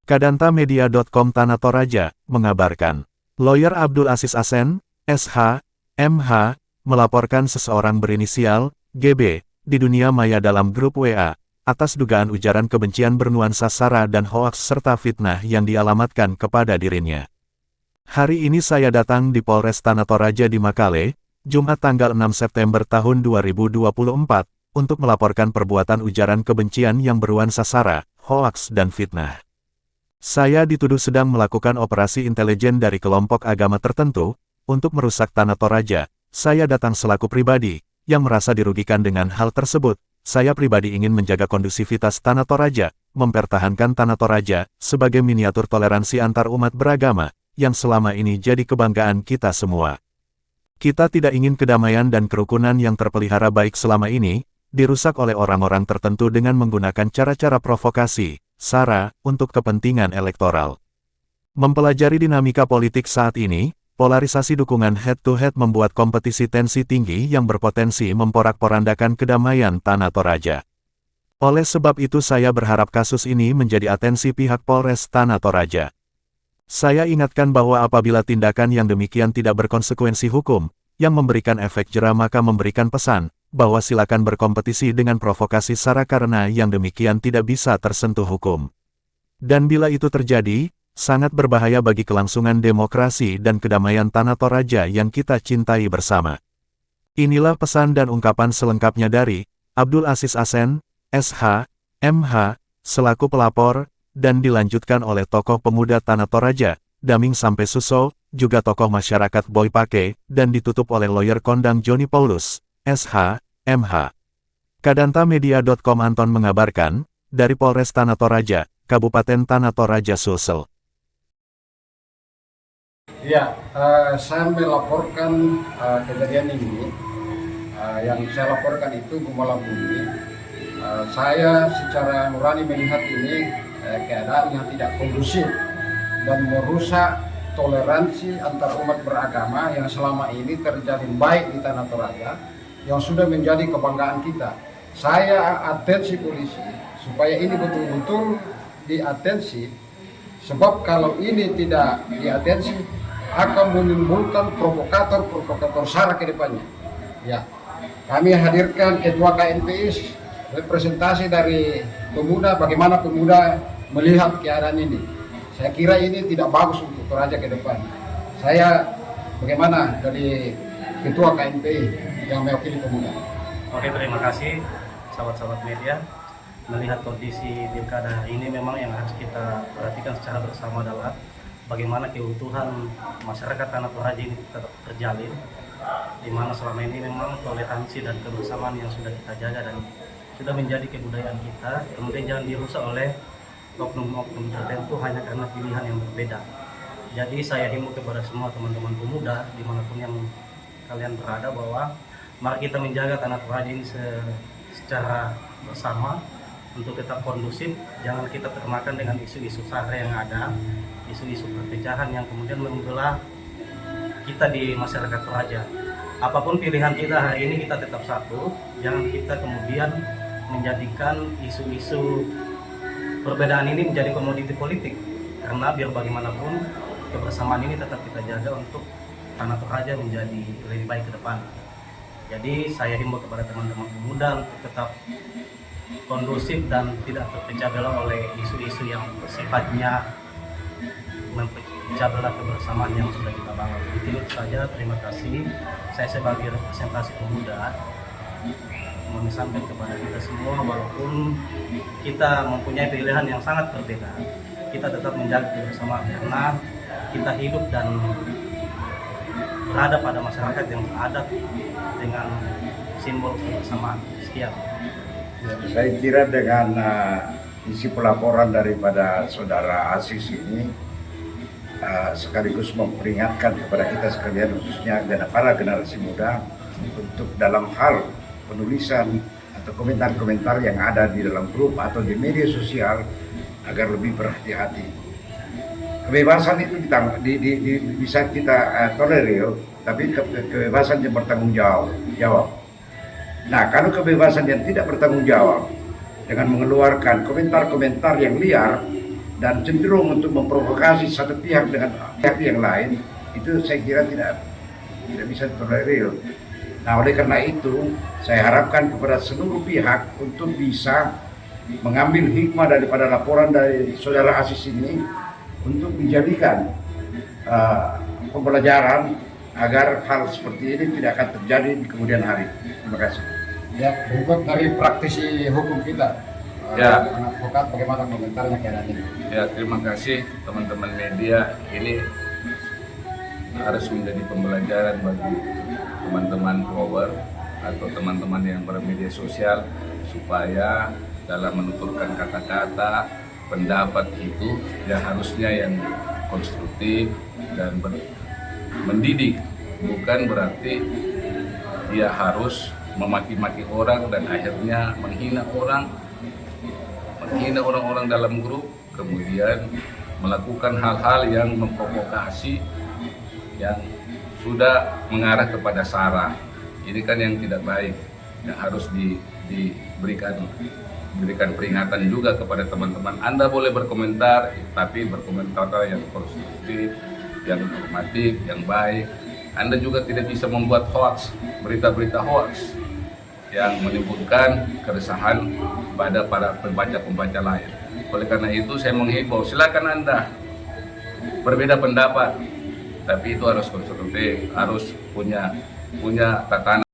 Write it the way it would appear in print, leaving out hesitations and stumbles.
Kadantamedia.com Tanah Toraja mengabarkan, lawyer Abdul Aziz Asen, SH, MH, melaporkan seseorang berinisial GB di dunia maya dalam grup WA atas dugaan ujaran kebencian bernuansa sara dan hoaks serta fitnah yang dialamatkan kepada dirinya. Hari ini saya datang di Polres Tanah Toraja di Makale, Jumat tanggal 6 September tahun 2024, untuk melaporkan perbuatan ujaran kebencian yang bernuansa sara, hoaks dan fitnah. Saya dituduh sedang melakukan operasi intelijen dari kelompok agama tertentu untuk merusak Tanah Toraja. Saya datang selaku pribadi yang merasa dirugikan dengan hal tersebut. Saya pribadi ingin menjaga kondusivitas Tanah Toraja, mempertahankan Tanah Toraja sebagai miniatur toleransi antar umat beragama yang selama ini jadi kebanggaan kita semua. Kita tidak ingin kedamaian dan kerukunan yang terpelihara baik selama ini dirusak oleh orang-orang tertentu dengan menggunakan cara-cara provokasi, sara, untuk kepentingan elektoral. Mempelajari dinamika politik saat ini, polarisasi dukungan head-to-head membuat kompetisi tensi tinggi yang berpotensi memporak-porandakan kedamaian Tanah Toraja. Oleh sebab itu saya berharap kasus ini menjadi atensi pihak Polres Tanah Toraja. Saya ingatkan bahwa apabila tindakan yang demikian tidak berkonsekuensi hukum, yang memberikan efek jera maka memberikan pesan, bahwa silakan berkompetisi dengan provokasi sara karena yang demikian tidak bisa tersentuh hukum. Dan bila itu terjadi, sangat berbahaya bagi kelangsungan demokrasi dan kedamaian Tanah Toraja yang kita cintai bersama. Inilah pesan dan ungkapan selengkapnya dari Abdul Aziz Asen, SH, MH, selaku pelapor, dan dilanjutkan oleh tokoh pemuda Tanah Toraja, Daming Sampai Suso, juga tokoh masyarakat Boy Pake, dan ditutup oleh lawyer kondang Joni Paulus, SH, MH. Kadantamedia.com Anton mengabarkan, dari Polres Tanah Toraja, Kabupaten Tanah Toraja Sulsel. Ya, saya melaporkan kejadian ini. Yang saya laporkan itu Gumala Bumi. Saya secara nurani melihat ini keadaan yang tidak kondusif dan merusak toleransi antar umat beragama yang selama ini terjalin baik di Tanah Toraja, yang sudah menjadi kebanggaan kita. Saya atensi polisi supaya ini betul-betul diatensi, sebab kalau ini tidak diatensi akan menimbulkan provokator sara ke depannya. Ya, kami hadirkan Ketua KNPI, representasi dari pemuda, bagaimana pemuda melihat keadaan ini. Saya kira ini tidak bagus untuk Toraja ke depan. Saya bagaimana dari Ketua KNPI yang mewakili pemuda. Oke, terima kasih sahabat-sahabat media. Melihat kondisi pilkada ini memang yang harus kita perhatikan secara bersama adalah bagaimana keutuhan masyarakat Tanah Toraja ini tetap terjalin, di mana selama ini memang toleransi dan kebersamaan yang sudah kita jaga dan sudah menjadi kebudayaan kita, kemudian jangan dirusak oleh oknum-oknum tertentu hanya karena pilihan yang berbeda. Jadi saya himbau kepada semua teman-teman pemuda dimanapun yang kalian berada bahwa mari kita menjaga Tanah Toraja ini secara bersama untuk tetap kondusif. Jangan kita termakan dengan isu-isu sara yang ada, isu-isu perpecahan yang kemudian membelah kita di masyarakat Toraja. Apapun pilihan kita hari ini, kita tetap satu. Jangan kita kemudian menjadikan isu-isu perbedaan ini menjadi komoditi politik, karena biar bagaimanapun kebersamaan ini tetap kita jaga untuk Tanah Toraja menjadi lebih baik ke depan. Jadi saya himbau kepada teman-teman pemuda untuk tetap kondusif dan tidak terpecah belah oleh isu-isu yang sifatnya memecah belah kebersamaan yang sudah kita bangun. Itu saja, terima kasih. Saya sebagai representasi pemuda memesankan kepada kita semua, walaupun kita mempunyai pilihan yang sangat berbeda, kita tetap menjaga kebersamaan karena kita hidup dan berada pada masyarakat yang beradab dengan simbol kebersamaan. Sekian. Saya kira dengan isi pelaporan daripada saudara Aziz ini sekaligus memperingatkan kepada kita sekalian, khususnya para generasi muda, untuk dalam hal penulisan atau komentar-komentar yang ada di dalam grup atau di media sosial agar lebih berhati-hati. Kebebasan itu bisa kita tolerir, tapi kebebasan yang bertanggung jawab. Nah, kalau kebebasan yang tidak bertanggung jawab dengan mengeluarkan komentar-komentar yang liar dan cenderung untuk memprovokasi satu pihak dengan pihak yang lain, itu saya kira tidak bisa tolerir. Nah, oleh karena itu, saya harapkan kepada seluruh pihak untuk bisa mengambil hikmah daripada laporan dari saudara Aziz ini untuk dijadikan pembelajaran agar hal seperti ini tidak akan terjadi di kemudian hari. Terima kasih. Ya, berikut dari praktisi hukum kita, Ya. advokat, bagaimana komentarnya keadaan ini? Ya, terima kasih teman-teman media. Ini harus menjadi pembelajaran bagi teman-teman follower atau teman-teman yang bermedia sosial supaya dalam menuturkan kata-kata, pendapat itu ya harusnya yang konstruktif dan mendidik, bukan berarti dia harus memaki-maki orang dan akhirnya menghina orang-orang dalam grup, kemudian melakukan hal-hal yang memprovokasi yang sudah mengarah kepada sara. Ini kan yang tidak baik, yang harus diberikan peringatan juga kepada teman-teman. Anda boleh berkomentar, tapi berkomentar yang konstruktif, yang normatif, yang baik. Anda juga tidak bisa membuat hoax, berita-berita hoax yang menimbulkan keresahan pada para pembaca-pembaca lain. Oleh karena itu saya menghimbau, silakan Anda berbeda pendapat, tapi itu harus konstruktif, harus punya tatanan